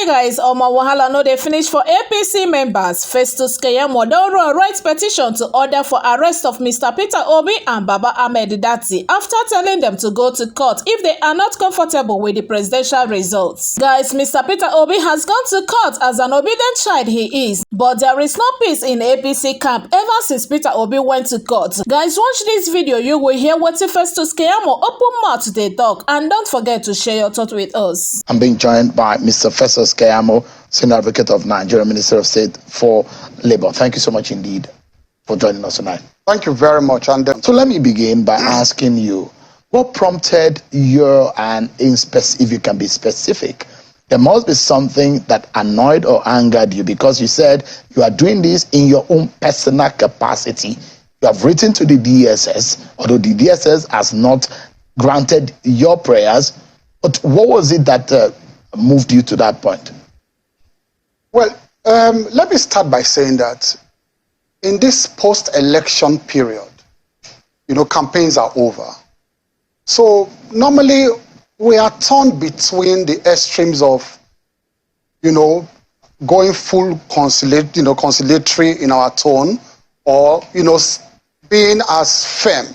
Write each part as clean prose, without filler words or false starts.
Hi guys, my wahala no dey finish for APC members. Festus Keyamo don write petition to order for arrest of Mr. Peter Obi and Baba Ahmed Datti after telling them to go to court if they are not comfortable with the presidential results. Guys, Mr. Peter Obi has gone to court as an obedient child he is, but there is no peace in APC camp ever since Peter Obi went to court. Guys, watch this video, you will hear what Festus Keyamo open mouth dey talk, and don't forget to share your thoughts with us. I'm being joined by Mr. Festus Keyamo, Senior Advocate of Nigeria, Minister of State for Labour. Thank you so much indeed for joining us tonight. Thank you very much. And so let me begin by asking you, what prompted your, and if you can be specific, there must be something that annoyed or angered you, because you said you are doing this in your own personal capacity. You have written to the DSS, although the DSS has not granted your prayers. But what was it that moved you to that point? Well, let me start by saying that in this post-election period, campaigns are over. So normally we are torn between the extremes of, going full conciliatory in our tone, or, being as firm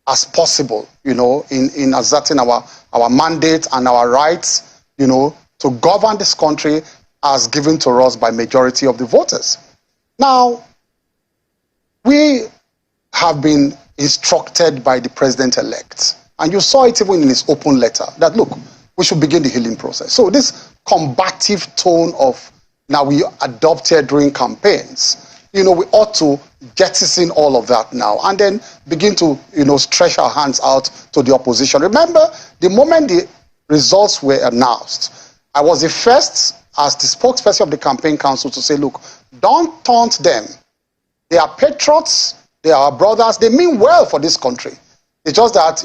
as possible, in asserting our mandate and our rights, to govern this country as given to us by majority of the voters. Now, we have been instructed by the president-elect, and you saw it even in his open letter, that look, we should begin the healing process. So this combative tone of now we adopted during campaigns, we ought to jettison all of that now and then begin to, stretch our hands out to the opposition. Remember, the moment the results were announced, I was the first, as the spokesperson of the campaign council, to say, look, don't taunt them. They are patriots, they are our brothers, they mean well for this country. It's just that,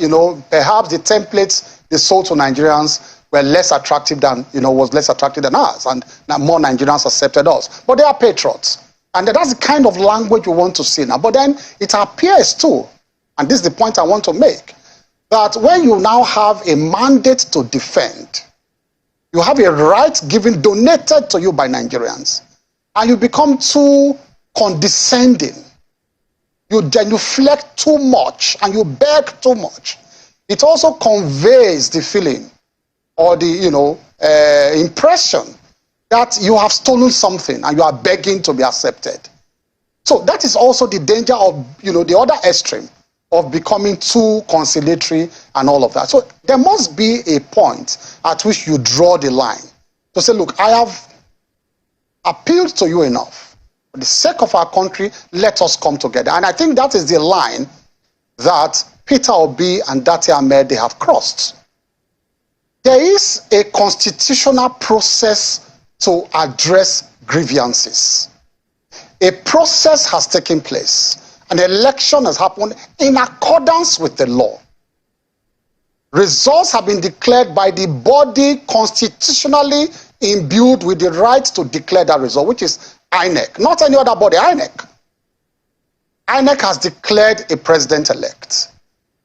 perhaps the templates they sold to Nigerians were less attractive than, was less attractive than ours, and now more Nigerians accepted us. But they are patriots. And that's the kind of language we want to see now. But then it appears too, and this is the point I want to make, that when you now have a mandate to defend, you have a right donated to you by Nigerians, and you become too condescending, you genuflect too much, and you beg too much, it also conveys the feeling or the impression that you have stolen something and you are begging to be accepted. So that is also the danger of, the other extreme of becoming too conciliatory and all of that. So there must be a point at which you draw the line to say, look, I have appealed to you enough. For the sake of our country, let us come together. And I think that is the line that Peter Obi and Datti Ahmed, they have crossed. There is a constitutional process to address grievances. A process has taken place. An election has happened in accordance with the law. Results have been declared by the body constitutionally imbued with the right to declare that result, which is INEC, not any other body, INEC. INEC has declared a president-elect.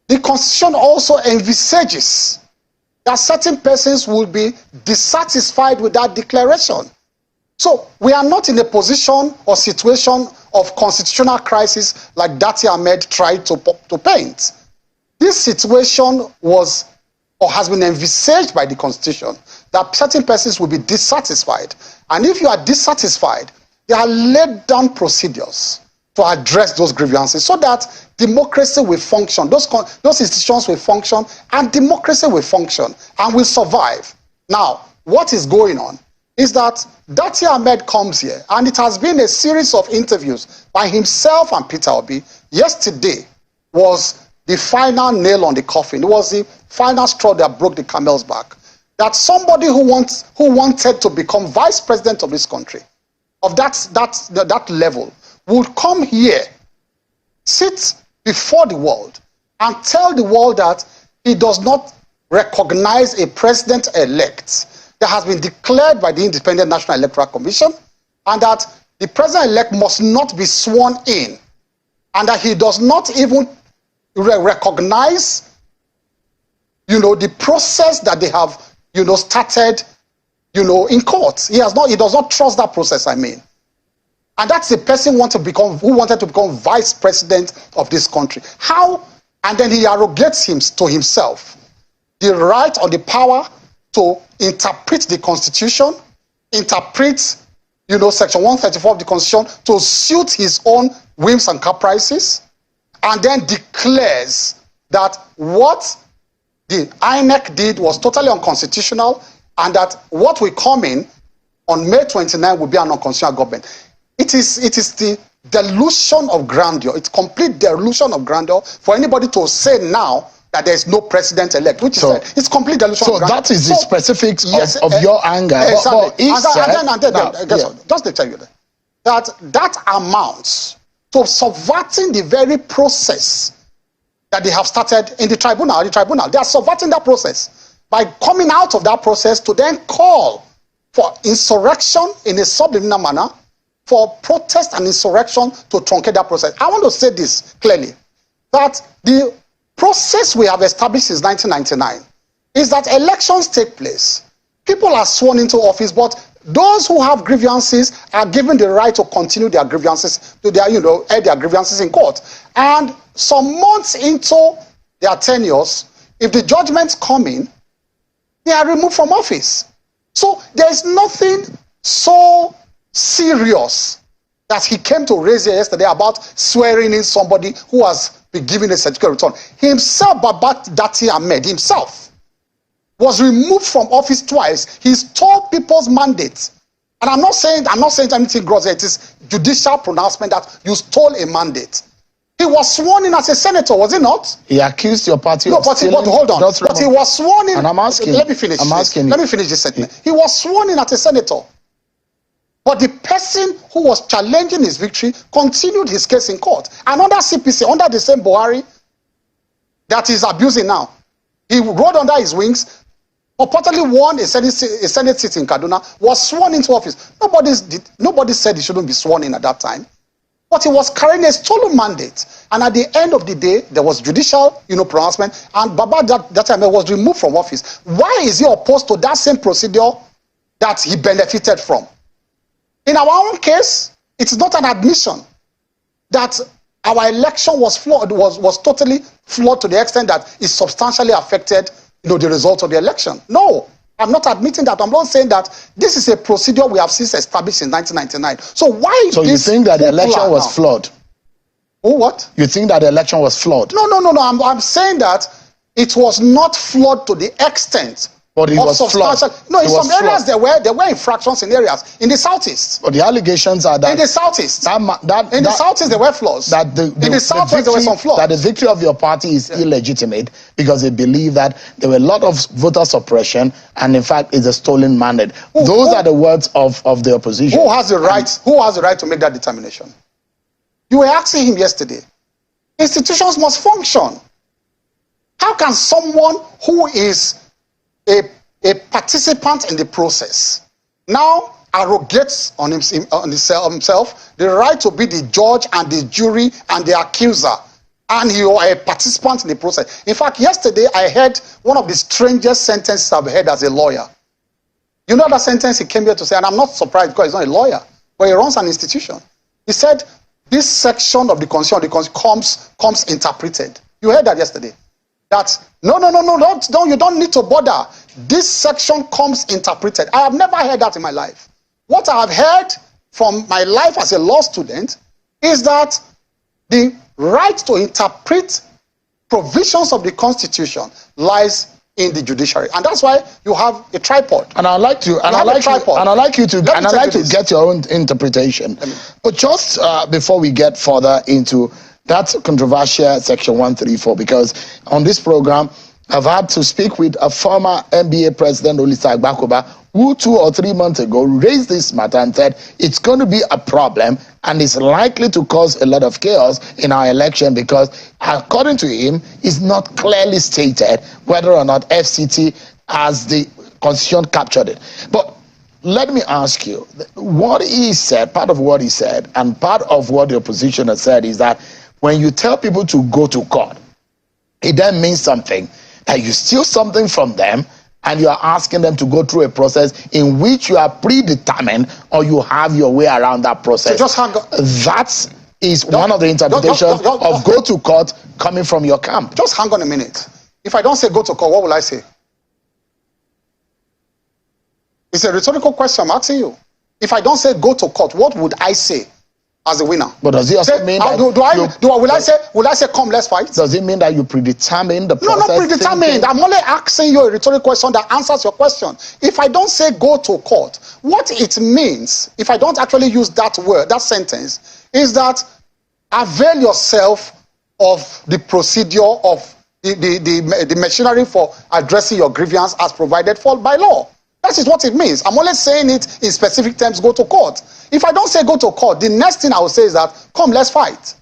The Constitution also envisages that certain persons will be dissatisfied with that declaration. So we are not in a position or situation of constitutional crisis like Datti Ahmed tried to paint. This situation was or has been envisaged by the Constitution that certain persons will be dissatisfied. And if you are dissatisfied, there are laid down procedures to address those grievances so that democracy will function, those institutions will function, and democracy will function and will survive. Now, what is going on is that Datti Ahmed comes here, and it has been a series of interviews by himself and Peter Obi. Yesterday was the final nail on the coffin. It was the final straw that broke the camel's back. That somebody who wanted to become vice president of this country, of that level, would come here, sit before the world, and tell the world that he does not recognize a president-elect that has been declared by the Independent National Electoral Commission, and that the president-elect must not be sworn in, and that he does not even recognize, the process that they have, started in court. He does not trust that process, I mean. And that's the person who wanted to become vice president of this country. How? And then he arrogates to himself the right or the power to interpret the Constitution, interpret, Section 134 of the Constitution to suit his own whims and caprices, and then declares that what the INEC did was totally unconstitutional, and that what will come in on May 29 will be an unconstitutional government. It is the delusion of grandeur. It's complete delusion of grandeur for anybody to say now that there is no president-elect, which is it's complete delusion of grandeur. So that is the specifics of your anger. Exactly. Just to tell you that amounts to subverting the very process that they have started in the tribunal. They are subverting that process by coming out of that process to then call for insurrection in a subliminal manner, for protest and insurrection to truncate that process. I want to say this clearly, that the process we have established since 1999 is that elections take place. People are sworn into office, but those who have grievances are given the right to continue their grievances, air their grievances in court. And some months into their tenures, if the judgments come in, they are removed from office. So there is nothing so serious that he came to raise here yesterday about swearing in somebody who has been given a certificate of return. Himself, Ahmed Datti himself, was removed from office twice. He stole people's mandates. And I'm not saying anything gross. It is judicial pronouncement that you stole a mandate. He was sworn in as a senator, was he not? He accused your party of stealing. But hold on. But he was sworn in. And I'm asking. Let me finish. Let me finish this sentence. He was sworn in as a senator. But the person who was challenging his victory continued his case in court. Another CPC, under the same Buhari that is abusing now, he rode under his wings, purportedly won a Senate seat in Kaduna, was sworn into office. Nobody said he shouldn't be sworn in at that time. But he was carrying a stolen mandate. And at the end of the day, there was judicial pronouncement, and Baba that time was removed from office. Why is he opposed to that same procedure that he benefited from? In our own case, it's not an admission that our election was flawed, was totally flawed to the extent that it substantially affected the result of the election. No, I'm not admitting that. I'm not saying that this is a procedure we have since established in 1999. So why? So you think that the election was flawed? Oh, what? You think that the election was flawed? No. I'm saying that it was not flawed to the extent. But it was flawed. No, in some areas there were infractions in areas. In the southeast. But the allegations are that in the southeast. In the southeast there were flaws. That in the southwest there were some flaws. That the victory of your party is illegitimate because they believe that there were a lot of voter suppression, and in fact it's a stolen mandate. Those are the words of the opposition. Who has the right? Who has the right to make that determination? You were asking him yesterday. Institutions must function. How can someone who is a participant in the process now arrogates on himself the right to be the judge and the jury and the accuser, and you are a participant in the process? In fact, yesterday I heard one of the strangest sentences I've heard as a lawyer. You know that sentence he came here to say, and I'm not surprised because he's not a lawyer, but he runs an institution. He said, this section of the Constitution comes interpreted. You heard that yesterday. That no, you don't need to bother. This section comes interpreted. I have never heard that in my life. What I have heard from my life as a law student is that the right to interpret provisions of the Constitution lies in the judiciary, and that's why you have a tripod. And I'd like to get your own interpretation. But just before we get further into that controversial Section 134, because on this program, I've had to speak with a former NBA president, Olisa Agbakoba, who 2 or 3 months ago raised this matter and said it's going to be a problem and it's likely to cause a lot of chaos in our election because, according to him, it's not clearly stated whether or not FCT, as the Constitution, captured it. But let me ask you, what he said, part of what he said, and part of what the opposition has said is that when you tell people to go to court, it then means something, that you steal something from them, and you are asking them to go through a process in which you are predetermined or you have your way around that process. So just hang on. That is one of the interpretations of go to court coming from your camp. Just hang on a minute. If I don't say go to court, what will I say? It's a rhetorical question I'm asking you. If I don't say go to court, what would I say as a winner? But does it also mean that will I say come, let's fight? Does it mean that you predetermine the process? No, not predetermined. I'm only asking you a rhetorical question that answers your question. If I don't say go to court, what it means, if I don't actually use that word, that sentence, is that avail yourself of the procedure of the machinery for addressing your grievance as provided for by law. That is what it means. I'm only saying it in specific terms, go to court. If I don't say go to court, the next thing I will say is that, come, let's fight.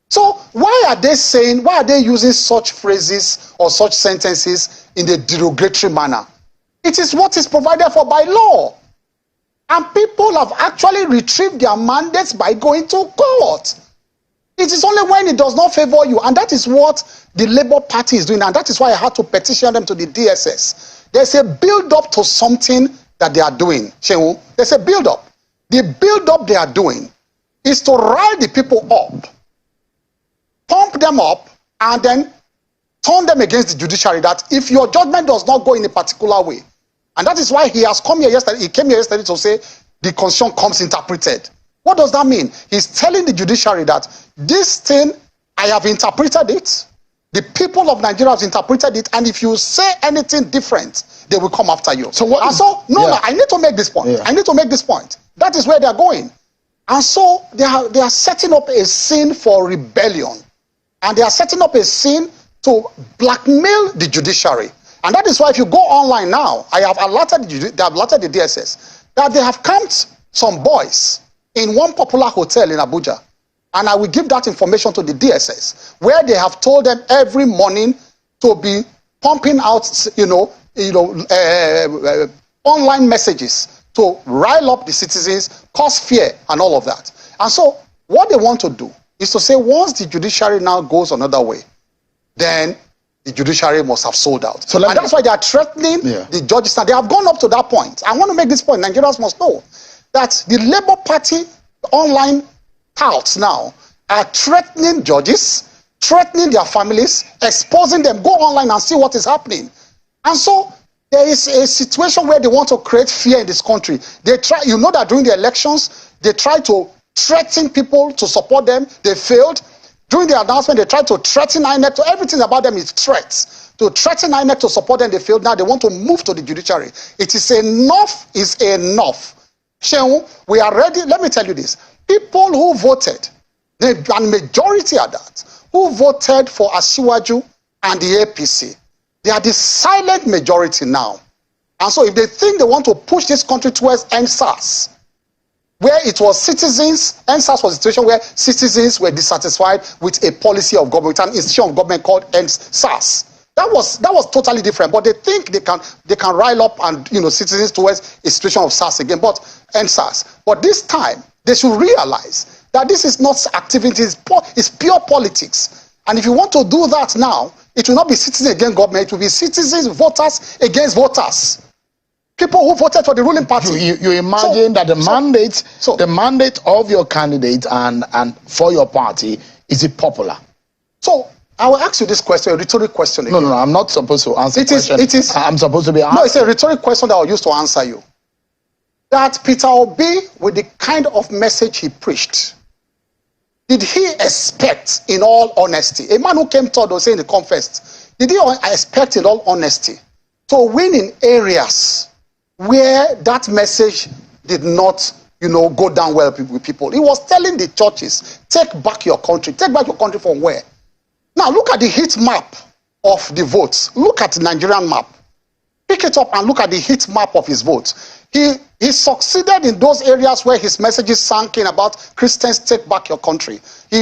So why are they using such phrases or such sentences in a derogatory manner? It is what is provided for by law. And people have actually retrieved their mandates by going to court. It is only when it does not favor you. And that is what the Labour Party is doing. And that is why I had to petition them to the DSS. There's a build-up to something that they are doing. Shehu, there's a build-up. The build-up they are doing is to rile the people up, pump them up, and then turn them against the judiciary, that if your judgment does not go in a particular way, and that is why he has come here yesterday, he came here yesterday to say the constitution comes interpreted. What does that mean? He's telling the judiciary that this thing, I have interpreted it, the people of Nigeria have interpreted it, and if you say anything different, they will come after you. So what? No, I need to make this point. I need to make this point. That is where they are going. And so they are setting up a scene for rebellion. And they are setting up a scene to blackmail the judiciary. And that is why if you go online now, I have alerted the DSS that they have camped some boys in one popular hotel in Abuja. And I will give that information to the DSS, where they have told them every morning to be pumping out, online messages to rile up the citizens, cause fear, and all of that. And so what they want to do is to say once the judiciary now goes another way, then the judiciary must have sold out. So that's why they are threatening the judges. And they have gone up to that point. I want to make this point. Nigerians must know that the Labour Party online touts now are threatening judges, threatening their families, exposing them. Go online and see what is happening. And so there is a situation where they want to create fear in this country. They try, you know that during the elections, they tried to threaten people to support them. They failed. During the announcement, they tried to threaten INEC. So everything about them is threats. To threaten INEC to support them, they failed. Now they want to move to the judiciary. It is enough, is enough. Shehu, we are ready. Let me tell you this. People who voted, and majority are that, who voted for Asiwaju and the APC, they are the silent majority now. And so if they think they want to push this country towards NSAS, where it was citizens, NSAS was a situation where citizens were dissatisfied with a policy of government, an institution of government called NSAS. That was totally different. But they think they can rile up and citizens towards a situation of SARS again, but NSAS. But this time they should realize that this is not activity, it's pure politics. And if you want to do that now, it will not be citizens against government, it will be citizens, voters against voters. People who voted for the ruling party. You imagine that the mandate of your candidate and for your party, is it popular? So I will ask you this question, a rhetoric question again. No, I'm not supposed to answer the question. I'm supposed to be answering. No, it's a rhetoric question that I'll use to answer you. That Peter Obi, with the kind of message he preached, did he expect, in all honesty, a man who came third or saying the confessed, did he expect in all honesty to win in areas where that message did not, go down well with people? He was telling the churches, take back your country. Take back your country from where? Now look at the heat map of the votes. Look at the Nigerian map. Pick it up and look at the heat map of his votes. He succeeded in those areas where his messages sank in about Christians take back your country. He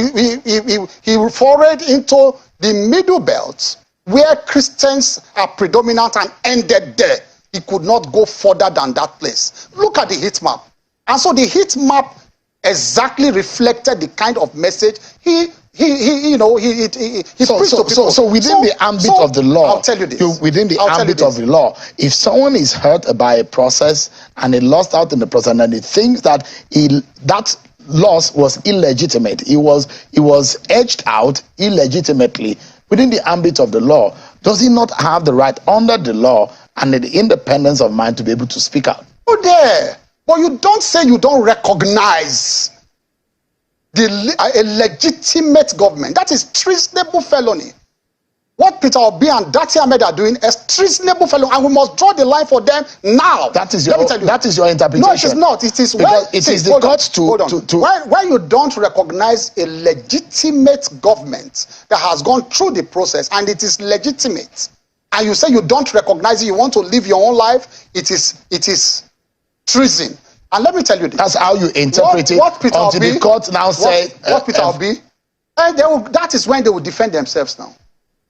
forayed into the middle belt where Christians are predominant and ended there. He could not go further than that place. Look at the heat map. And so the heat map exactly reflected the kind of message he he preached to people. So within the ambit of the law, I'll tell you this. Within the ambit of the law, if someone is hurt by a process and he lost out in the process, and he thinks that that loss was illegitimate, it was edged out illegitimately within the ambit of the law, does he not have the right under the law and the independence of mind to be able to speak out? Oh, there. But you don't say you don't recognize a legitimate government. That is treasonable felony. What Peter Obi and Datti Ahmed are doing is treasonable felony, and we must draw the line for them now. That is your interpretation. No, it is not. It is when it is the courts to when you don't recognize a legitimate government that has gone through the process and it is legitimate, and you say you don't recognize it, you want to live your own life, it is treason. And let me tell you this. That's how you interpret what Peter until Obi, the court now say... What Peter Obi, that is when they will defend themselves now.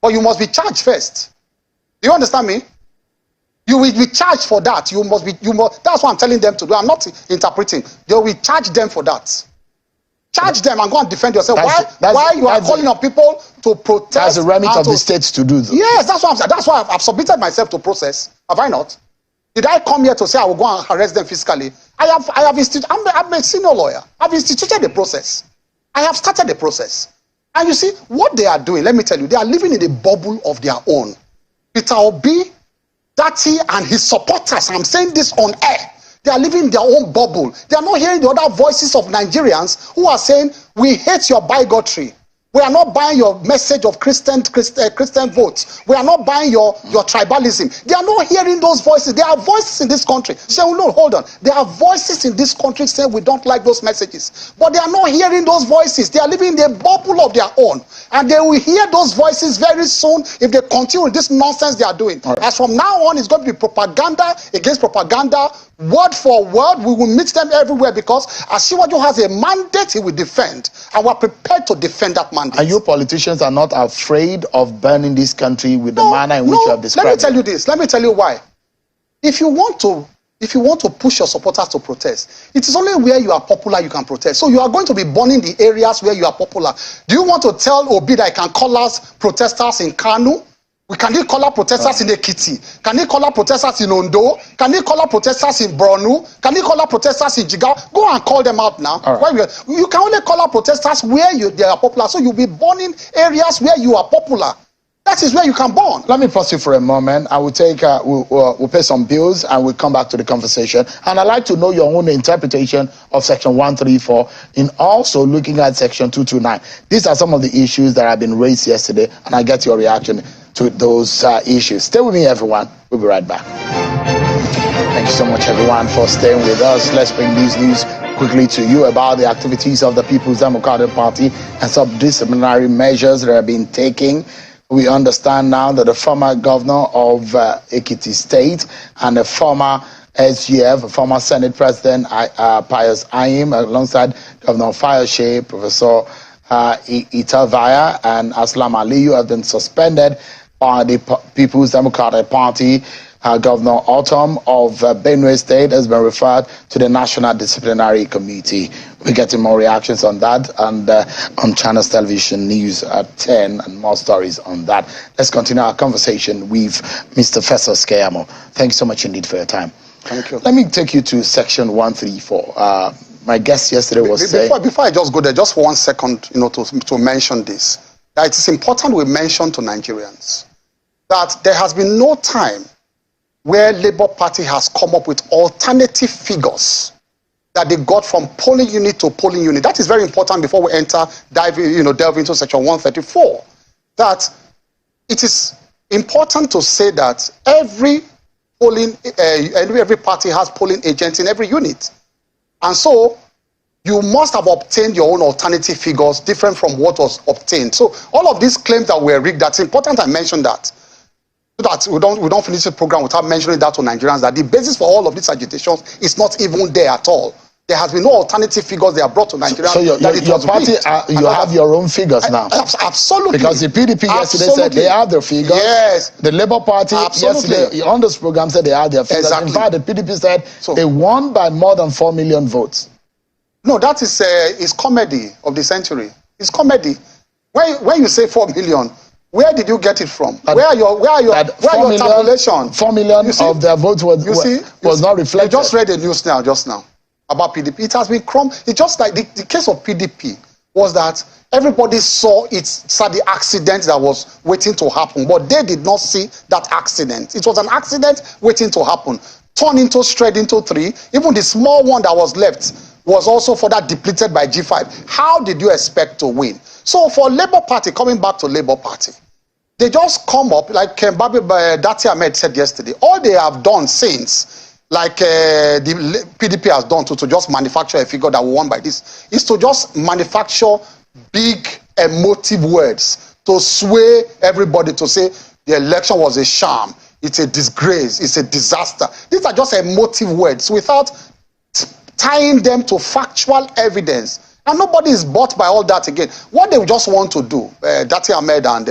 But you must be charged first. Do you understand me? You will be charged for that. That's what I'm telling them to do. I'm not interpreting. They will charge them for that. Charge them and go and defend yourself. Why you are calling on people to protest? That's the remit of the states to do this. Yes, that's what I'm saying. That's why I've submitted myself to process. Have I not? Did I come here to say I will go and arrest them physically? I'm a senior lawyer. I've instituted the process. I have started the process. And you see, what they are doing, let me tell you, they are living in a bubble of their own. Peter Obi, Datti, and his supporters, I'm saying this on air, they are living in their own bubble. They are not hearing the other voices of Nigerians who are saying, we hate your bigotry. We are not buying your message of Christian votes. We are not buying your tribalism. They are not hearing those voices. There are voices in this country. Say, oh, no, hold on. There are voices in this country saying we don't like those messages. But they are not hearing those voices. They are living in a bubble of their own. And they will hear those voices very soon if they continue with this nonsense they are doing. Right. As from now on, it's going to be propaganda against propaganda, word for word. We will meet them everywhere because Asiwaju has a mandate he will defend. And we're prepared to defend that mandate. And you politicians are not afraid of burning this country with the manner in which you have described it? Let me tell you this. Let me tell you why. If you want to push your supporters to protest, it is only where you are popular you can protest. So you are going to be burning the areas where you are popular. Do you want to tell Obi that I can call us protesters in Kanu? Can he call out protesters in Ekiti? Can he call out protesters in Ondo? Can he call out protesters in Borno? Can he call out protesters in Jigawa? Go and call them out now. Right. You can only call out protesters where they are popular. So you'll be burning areas where you are popular. That is where you can burn. Let me pause you for a moment. I will take, we'll pay some bills and we'll come back to the conversation. And I'd like to know your own interpretation of Section 134 in also looking at Section 229. These are some of the issues that have been raised yesterday, and I get your reaction to those issues. Stay with me, everyone. We'll be right back. Thank you so much, everyone, for staying with us. Let's bring these news quickly to you about the activities of the People's Democratic Party and some disciplinary measures that have been taken. We understand now that the former governor of Ekiti State and the former SGF, former Senate President Pius Ayim, alongside Governor Fayoshe, Professor Itavaya, and Aslam Aliyu have been suspended by the People's Democratic Party. Governor Autumn of Benue State has been referred to the National Disciplinary Committee. We're getting more reactions on that and on Channels Television News at 10 and more stories on that. Let's continue our conversation with Mr. Festus Keyamo. Thank you so much indeed for your time. Thank you. Let me take you to Section 134. My guest yesterday was saying... Before I just go there, just for 1 second, to mention this. That it is important we mention to Nigerians that there has been no time where Labour Party has come up with alternative figures that they got from polling unit to polling unit. That is very important before we delve into Section 134. That it is important to say that every party has polling agents in every unit. And so you must have obtained your own alternative figures different from what was obtained. So all of these claims that were rigged, that's important I mention that. So that we don't finish the program without mentioning that to Nigerians, that the basis for all of these agitations is not even there at all. There has been no alternative figures they are brought to Nigerians. So your party, you have your own figures now? Absolutely. Because the PDP yesterday said they have their figures. Yes. The Labour Party yesterday on this program said they had their figures. Exactly. In fact, the PDP said they won by more than 4 million votes. No, that is comedy of the century. It's comedy. When you say 4 million, where did you get it from? Where are your tabulation? 4 million of their votes was not reflected. I just read the news just now about PDP. It has been It's just like the case of PDP was that everybody saw the accident that was waiting to happen, but they did not see that accident. It was an accident waiting to happen. Turned straight into 3. Even the small one that was left was also further depleted by G5. How did you expect to win? So for Labour Party, coming back to Labour Party, they just come up, like Datti Ahmed said yesterday, all they have done since, like the PDP has done to just manufacture a figure that we won by this, is to just manufacture big emotive words to sway everybody to say the election was a sham, it's a disgrace, it's a disaster. These are just emotive words without tying them to factual evidence. And nobody is bought by all that again. What they just want to do, Datti Ahmed and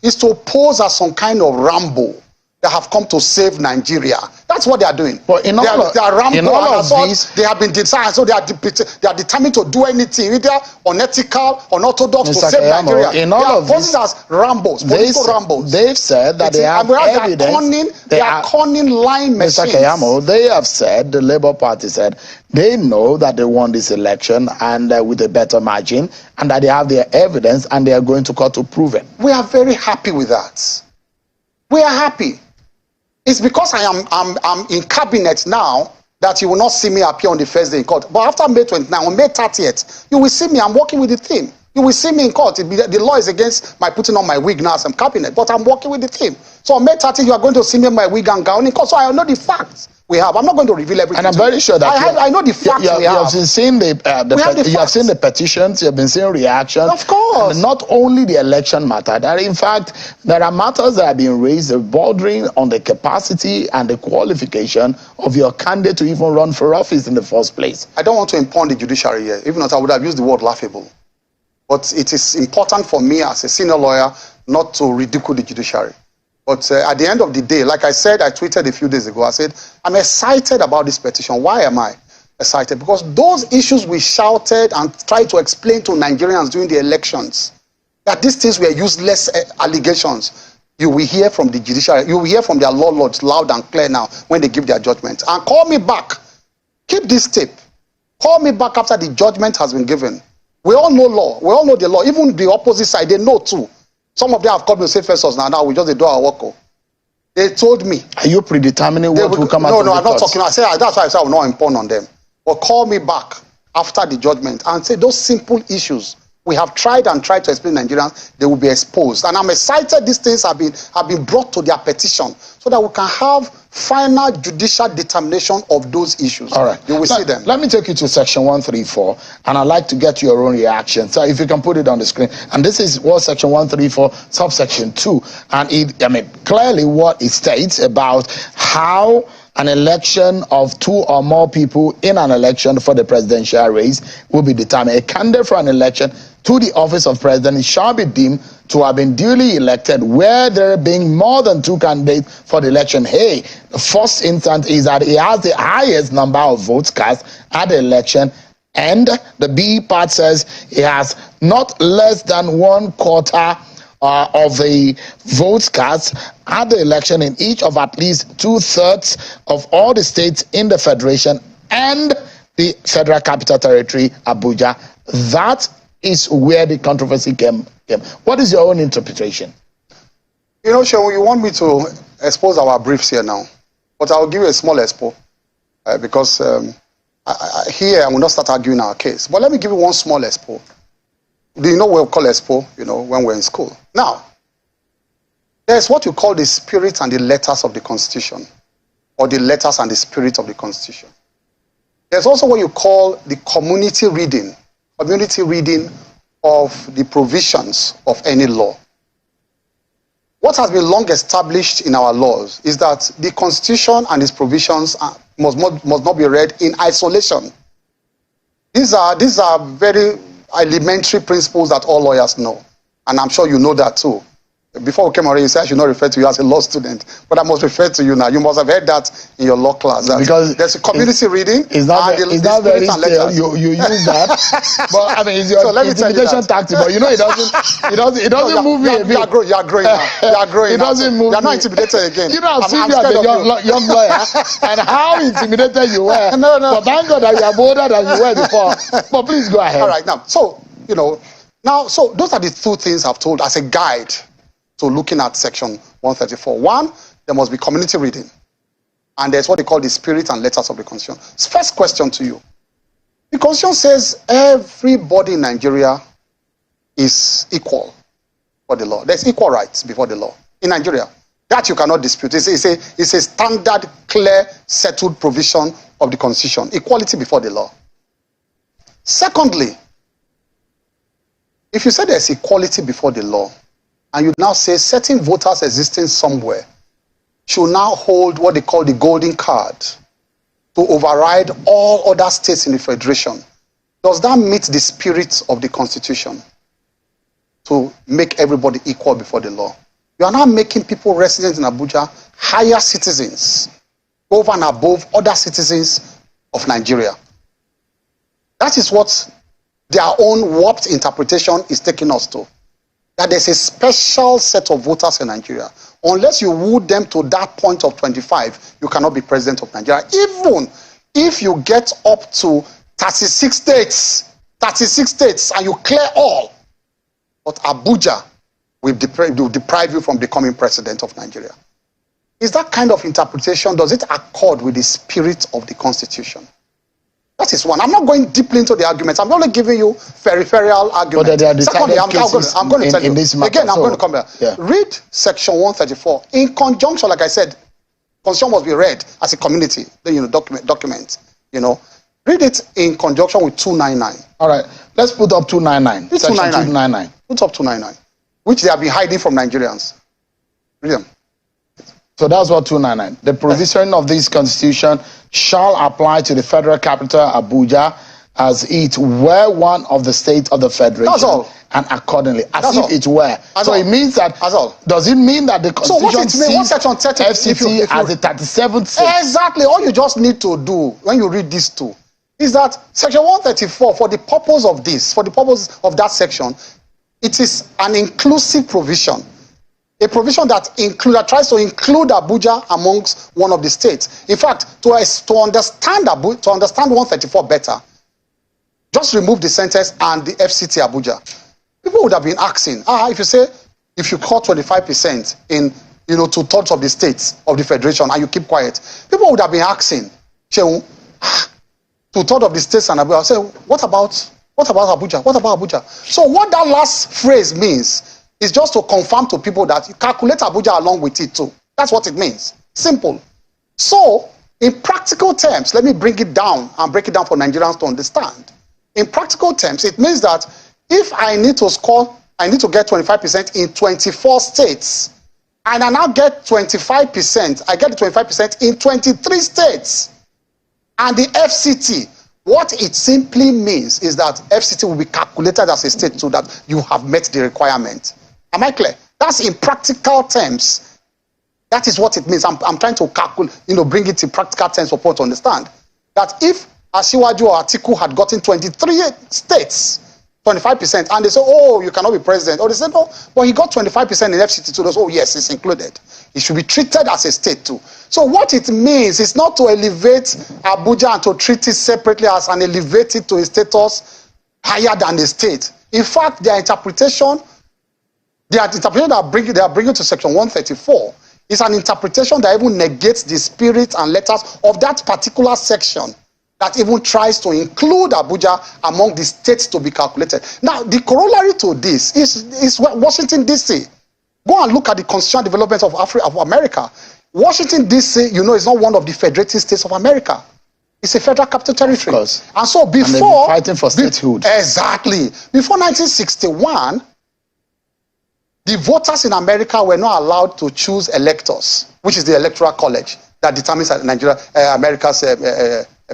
is to pose as some kind of Rambo that have come to save Nigeria. That's what they are doing. But they are Rambo, they have been designed, so they are determined to do anything, either unethical, unorthodox, to save Nigeria. In all of this, as Rambos, political Rambos. They've said that they have evidence. They are cunning lying machines. Mr. Keyamo, they have said, the Labour Party said, they know that they won this election and with a better margin, and that they have their evidence and they are going to court to prove it. We are very happy with that. We are happy. It's because I'm in cabinet now that you will not see me appear on the first day in court. But after May 29, on May 30th, you will see me. I'm working with the team. You will see me in court. The law is against my putting on my wig now as I'm cabinet, but I'm working with the team. So on May 30th, you are going to see me in my wig and gown in court. So I know the facts we have. I'm not going to reveal everything. And I'm very sure that I know the facts we have. You have seen you have seen the petitions. You have been seeing reactions. Of course. And not only the election matter. That in fact there are matters that have been raised bordering on the capacity and the qualification of your candidate to even run for office in the first place. I don't want to impugn the judiciary here. Even if I would have used the word laughable. But it is important for me as a senior lawyer not to ridicule the judiciary. But at the end of the day, like I said, I tweeted a few days ago, I said, I'm excited about this petition. Why am I excited? Because those issues we shouted and tried to explain to Nigerians during the elections, that these things were useless allegations, you will hear from the judiciary, you will hear from their law lords loud and clear now when they give their judgment. And call me back. Keep this tape. Call me back after the judgment has been given. We all know law. We all know the law. Even the opposite side, they know too. Some of them have called me and said, Festus, now we just do our work. They told me. Are you predetermining what will come out of the No, I'm not courts? talking. I said, that's why I said I will not impugn on them. But call me back after the judgment and say those simple issues we have tried to explain to Nigerians, they will be exposed. And I'm excited these things have been brought to their petition so that we can have final judicial determination of those issues. All right. You will see them. Let me take you to section 134, and I'd like to get your own reaction. So if you can put it on the screen. And this is what section 134, subsection 2. And clearly what it states about how an election of 2 or more people in an election for the presidential race will be determined. A candidate for an election to the office of president shall be deemed to have been duly elected where there being more than 2 candidates for the election. The first instance is that he has the highest number of votes cast at the election, and the B part says he has not less than 1/4 of the votes cast at the election in each of at least 2/3 of all the states in the federation and the Federal Capital Territory, Abuja. That is where the controversy came. What is your own interpretation? You know, Sean, you want me to expose our briefs here now, but I will give you a small expo because here I will not start arguing our case. But let me give you one small expo. Do you know what we call expo, when we're in school? Now, there's what you call the spirit and the letters of the Constitution, or the letters and the spirit of the Constitution. There's also what you call the community reading of the provisions of any law. What has been long established in our laws is that the Constitution and its provisions must not be read in isolation. These are very elementary principles that all lawyers know, and I'm sure you know that too. before we came already, you said I should not refer to you as a law student, but I must refer to you now. You must have heard that in your law class. Because there's a community reading. It's not very stale. You use that, but I mean, it's your so intimidation tactic. But you know, it doesn't move me a bit. You are growing now. You are growing. It doesn't move me. You are not intimidated again. You know, I've seen you as a young lawyer, and how intimidated you were. No. But thank God that you are bolder than you were before. But please go ahead. All right, now, so so those are the two things I've told as a guide to looking at section 134. One, there must be community reading. And there's what they call the spirit and letters of the Constitution. First question to you. The Constitution says everybody in Nigeria is equal for the law. There's equal rights before the law in Nigeria. That you cannot dispute. It's a standard, clear, settled provision of the Constitution. Equality before the law. Secondly, if you say there's equality before the law, and you now say certain voters existing somewhere should now hold what they call the golden card to override all other states in the federation, does that meet the spirit of the Constitution to make everybody equal before the law? You are now making people residents in Abuja higher citizens over and above other citizens of Nigeria. That is what their own warped interpretation is taking us to. That there's a special set of voters in Nigeria. Unless you woo them to that point of 25, you cannot be president of Nigeria. Even if you get up to 36 states, and you clear all, but Abuja will deprive you from becoming president of Nigeria. Is that kind of interpretation, does it accord with the spirit of the Constitution? That is one. I'm not going deeply into the arguments. I'm only giving you peripheral arguments. But there are decided I'm going to tell you. This matter. Again, I'm going to come back. Yeah. Read section 134. In conjunction, like I said, Constitution must be read as a community, document. Read it in conjunction with 299. All right. Let's put up 299. Section 299. Put up 299, which they have been hiding from Nigerians. Read them. So that's what 299. The provision of this Constitution shall apply to the federal capital, Abuja, as it were one of the states of the federation. That's all. And accordingly, as That's if all. it were. That's so all. It means that. That's all. Does it mean that the Constitution sees FCT as the 37th state? Exactly. All you just need to do when you read these two is that section 134, for the purpose of this, for the purpose of that section, it is an inclusive provision. A provision that tries to include Abuja amongst one of the states. In fact, to understand 134 better, just remove the sentence "and the FCT Abuja." People would have been asking, if you cut 25% in 2/3 of the states of the federation and you keep quiet, people would have been asking, 2/3 of the states and Abuja. Say, what about Abuja? What about Abuja? So what that last phrase means is just to confirm to people that you calculate Abuja along with it too. That's what it means. Simple. So, in practical terms, let me break it down for Nigerians to understand. In practical terms, it means that if I need to get 25% in 24 states, and I now get 25%, I get the 25% in 23 states. And the FCT, what it simply means is that FCT will be calculated as a state so that you have met the requirement. Am I clear? That's in practical terms. That is what it means. I'm trying to calculate, bring it in practical terms for people to understand. That if Asiwaju or Atiku had gotten 23 states, 25%, and they say, oh, you cannot be president. Or they say, no, but he got 25% in FCT too. Oh, yes, it's included. It should be treated as a state too. So what it means is not to elevate Abuja and to treat it separately as an elevated to a status higher than the state. In fact, their interpretation that they are bringing to section 134 is an interpretation that even negates the spirit and letters of that particular section that even tries to include Abuja among the states to be calculated. Now, the corollary to this is Washington, D.C. Go and look at the constitutional development of America. Washington, D.C., is not one of the federated states of America. It's a federal capital territory. And so before... fighting for statehood. Exactly. Before 1961, the voters in America were not allowed to choose electors, which is the electoral college that determines America's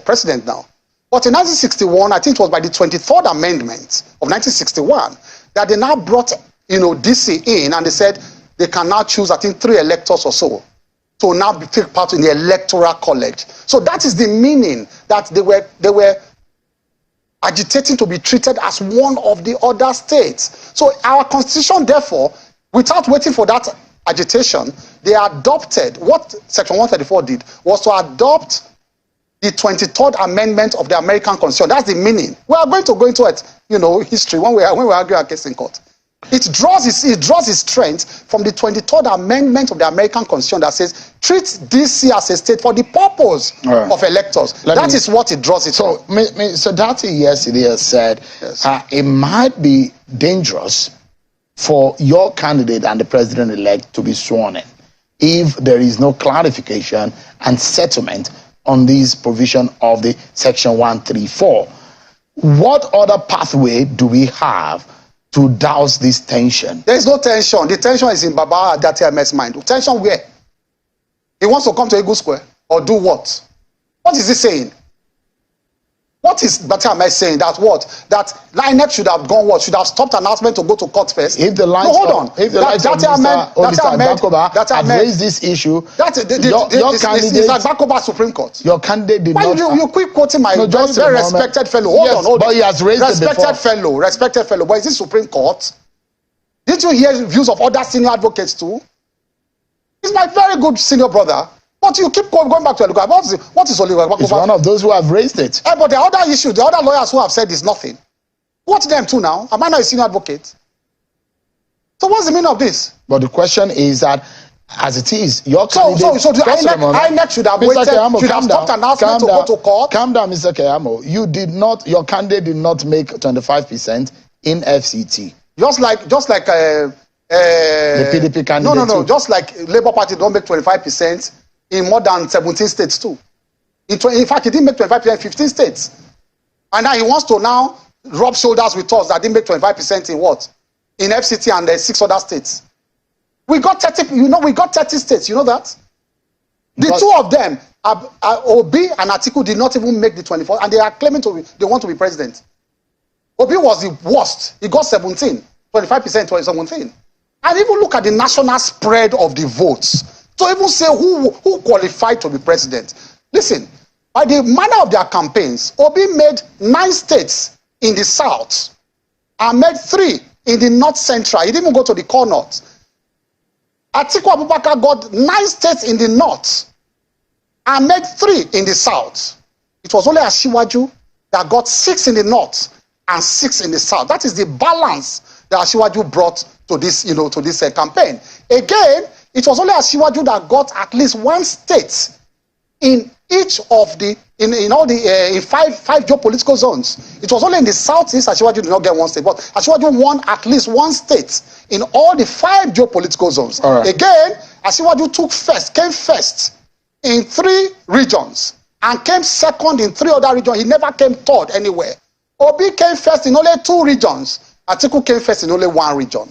president now. But in 1961, I think it was by the 23rd Amendment of 1961, that they now brought, DC in, and they said, they can now choose, I think, 3 electors or so to now take part in the electoral college. So that is the meaning, that they were agitating to be treated as one of the other states. So our constitution, therefore, without waiting for that agitation, they adopted, what Section 134 did was to adopt the 23rd Amendment of the American Constitution. That's the meaning. We are going to go into it, history when we argue our case in court. It draws its strength from the 23rd Amendment of the American Constitution that says, treat DC as a state for the purpose of electors. That is what it draws it from. So Datti yesterday has said, yes, it might be dangerous for your candidate and the president-elect to be sworn in if there is no clarification and settlement on this provision of the Section 134. What other pathway do we have to douse this tension? There is no tension. The tension is in Baba Datti Ahmed's mind. Tension where? He wants to come to Eagle Square or do what? What is he saying? What is Datti Ahmed saying? That what? That INEC should have gone what? Should have stopped announcement to go to court first? If the lines if the likes of Mr. Bakoba have raised this issue, your candidate is like Bakoba Supreme Court. Your candidate did not. You keep quoting my very respected fellow. Hold on. But he has raised respected fellow. But is it Supreme Court? Did you hear views of other senior advocates too? He's my very good senior brother. But you keep going back to Oligarch. What is Oligarch? It's one of those who have raised it. But the other issue, the other lawyers who have said is nothing. What's them too now? Am I not a senior advocate? So what's the meaning of this? But the question is that, as it is, your candidate... So the INEC should have waited, Keyamo, should have stopped announcement to go to court. Calm down, Mr. Keyamo. Your candidate did not make 25% in FCT. Just like the PDP candidate. No. Just like Labour Party don't make 25%. In more than 17 states too. In fact, he didn't make 25% in 15 states. And now he wants to now rub shoulders with us that didn't make 25% in what? In FCT and 6 other states. We got 30, we got 30 states, you know that? The two of them, Obi and Atiku, did not even make the 24, and they are claiming they want to be president. Obi was the worst. He got 17, 25%, 17. And even look at the national spread of the votes. To even say who qualified to be president. Listen, by the manner of their campaigns, Obi made 9 states in the south and made 3 in the north central. He didn't even go to the core north. Atiku Abubakar got 9 states in the north and made 3 in the south. It was only Asiwaju that got 6 in the north and 6 in the south. That is the balance that Asiwaju brought to this, to this campaign. Again, it was only Asiwaju that got at least 1 state in each of the in 5 geopolitical zones. It was only in the southeast Asiwaju did not get 1 state, but Asiwaju won at least 1 state in all the 5 geopolitical zones. Right. Again, Asiwaju came first in 3 regions and came second in 3 other regions. He never came third anywhere. Obi came first in only 2 regions. Atiku came first in only 1 region.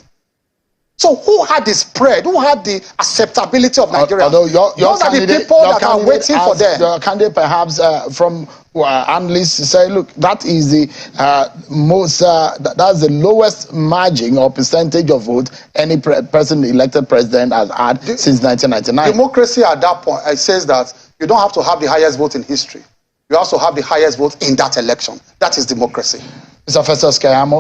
So who had the spread? Who had the acceptability of Nigeria? Those are the people that are waiting for them. Your candidate perhaps from analysts say, look, that is the that's the lowest margin or percentage of vote any elected president has had since 1999. Democracy at that point, it says that you don't have to have the highest vote in history. You also have the highest vote in that election. That is democracy. Mr. Festus Keyamo.